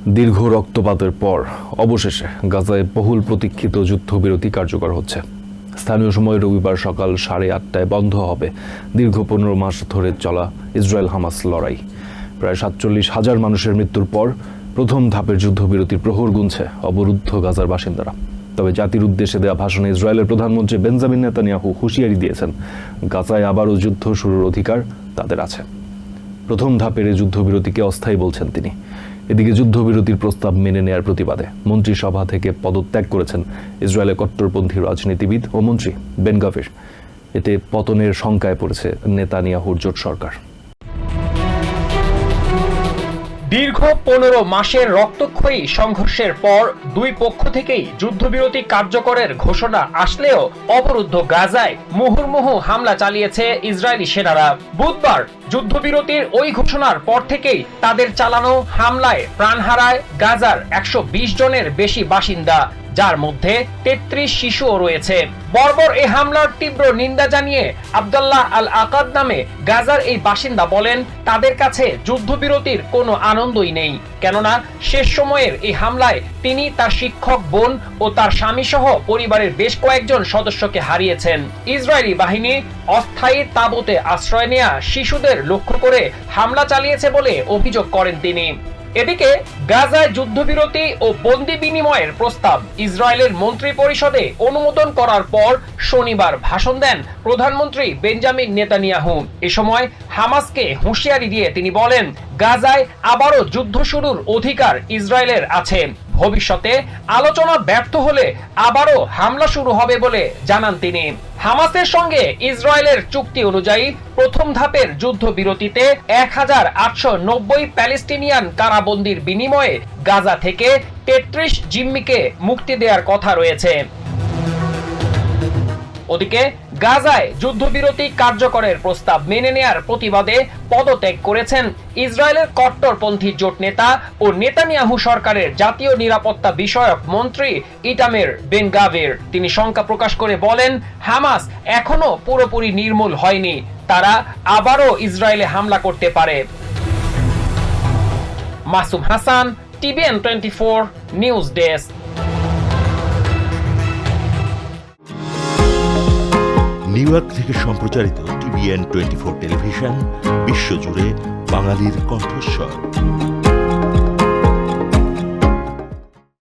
দীর্ঘ রক্তপাতের পর অবশেষে গাজায় বহুল প্রতীক্ষিত যুদ্ধবিরতি কার্যকর হচ্ছে। স্থানীয় সময় রবিবার সকাল 8:30টায় বন্ধ হবে দীর্ঘ 15 মাস ধরে চলা ইসরায়েল হামাস লড়াই। প্রায় 47,000 মানুষের মৃত্যুর পর প্রথম ধাপের যুদ্ধবিরতির প্রহর গুনছে অবরুদ্ধ গাজার বাসিন্দারা। তবে জাতির উদ্দেশ্যে দেওয়া ভাষণে ইসরায়েলের প্রধানমন্ত্রী বেঞ্জামিন নেতানিয়াহু হুঁশিয়ারি দিয়েছেন, গাজায় আবারও যুদ্ধ শুরুর অধিকার তাদের আছে। প্রথম ধাপের এই যুদ্ধবিরতিকে অস্থায়ী বলছেন তিনি। এদিকে যুদ্ধবিরতির প্রস্তাব মেনে নেয়ার প্রতিবাদে মন্ত্রিসভা থেকে পদত্যাগ করেছেন ইসরায়েলের কট্টরপন্থী রাজনীতিবিদ ও মন্ত্রী বেন গাভির। এতে পতনের শঙ্কায় পড়েছে নেতানিয়াহুর জোট সরকার। দীর্ঘ 15 মাসের রক্তক্ষয়ী সংঘর্ষের পর দুই পক্ষ থেকেই যুদ্ধবিরতি কার্যকরের ঘোষণা আসলেও অবরুদ্ধ গাজায় মুহুর্মুহু হামলা চালিয়েছে ইসরায়েলি সেনারা। বুধবার যুদ্ধবিরতির ওই ঘোষণার পর থেকেই তাদের চালানো হামলায় প্রাণ হারায় গাজার 120 জনের বেশি বাসিন্দা, যার মধ্যে 33 শিশুও রয়েছে। বর্বর এই হামলার তীব্র নিন্দা জানিয়ে আব্দুল্লাহ আল আকাদ নামে গাজার এই বাসিন্দা বলেন, তাদের কাছে যুদ্ধবিরতির কোনো আনন্দই নেই, কেননা শেষ সময়ের এই হামলায় তিনি তার শিক্ষক বোন ও তার স্বামী সহ পরিবারের বেশ কয়েকজন সদস্যকে হারিয়েছেন। ইসরায়েলি বাহিনী অস্থায়ী তাঁবুতে আশ্রয় নেয়া শিশুদের লক্ষ্য করে হামলা চালিয়েছে বলে অভিযোগ করেন তিনি। এদিকে গাজায় যুদ্ধবিরতি ও বন্দি বিনিময়ের প্রস্তাব ইসরায়েলের মন্ত্রী পরিষদে অনুমোদন করার পর শনিবার ভাষণ দেন প্রধানমন্ত্রী বেঞ্জামিন নেতানিয়াহু। এ সময় হামাসকে হুঁশিয়ারি দিয়ে তিনি বলেন, গাজায় আবারও যুদ্ধ শুরুর অধিকার ইসরায়েলের আছে। ভবিষ্যতে আলোচনা ব্যর্থ হলে আবারও হামলা শুরু হবে বলে জানান তিনি। হামাসের সঙ্গে ইসরায়েলের চুক্তি অনুযায়ী প্রথম ধাপের যুদ্ধবিরতিতে 1890 প্যালেস্টিনিয়ান কারাবন্দির বিনিময়ে গাজা থেকে 33 জিম্মিকে মুক্তি দেওয়ার কথা রয়েছে। ওদিকে গাজায় যুদ্ধবিরতি কার্যকরের প্রস্তাব মেনে নেয়ার প্রতিবাদে পদত্যাগ করেছেন ইসরায়েলের কট্টরপন্থী জোট নেতা ও নেতানিয়াহু সরকারের জাতীয় নিরাপত্তা বিষয়ক মন্ত্রী ইটামের বেন গাভির। তিনি শঙ্কা প্রকাশ করে বলেন, হামাস এখনো পুরোপুরি নির্মূল হয়নি, তারা আবারও ইসরায়েলে হামলা করতে পারে। Masum Hasan, TVN 24 news desk. New York থেকে সম্প্রচারিত TVN 24 টেলিভিশন বিশ্বজুড়ে বাঙালির কণ্ঠস্বর।